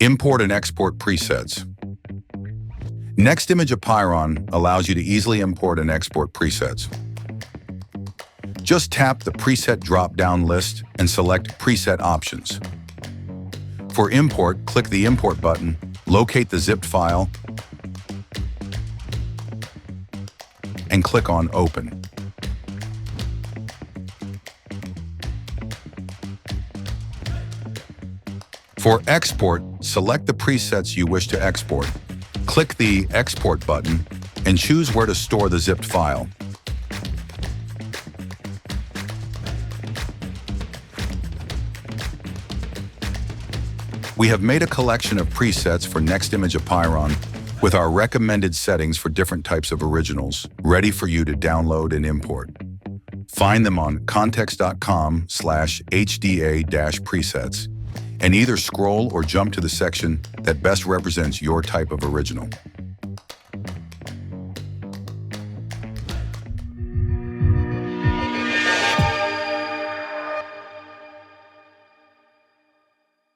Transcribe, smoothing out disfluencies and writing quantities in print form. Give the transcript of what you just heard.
Import and export presets. Nextimage Apeiron allows you to easily import and export presets. Just tap the preset drop-down list and select Preset Options. For import, click the Import button, locate the zipped file, and click on Open. For export, select the presets you wish to export. Click the Export button and choose where to store the zipped file. We have made a collection of presets for Nextimage Apeiron with our recommended settings for different types of originals, ready for you to download and import. Find them on contex.com/hda-presets and either scroll or jump to the section that best represents your type of original.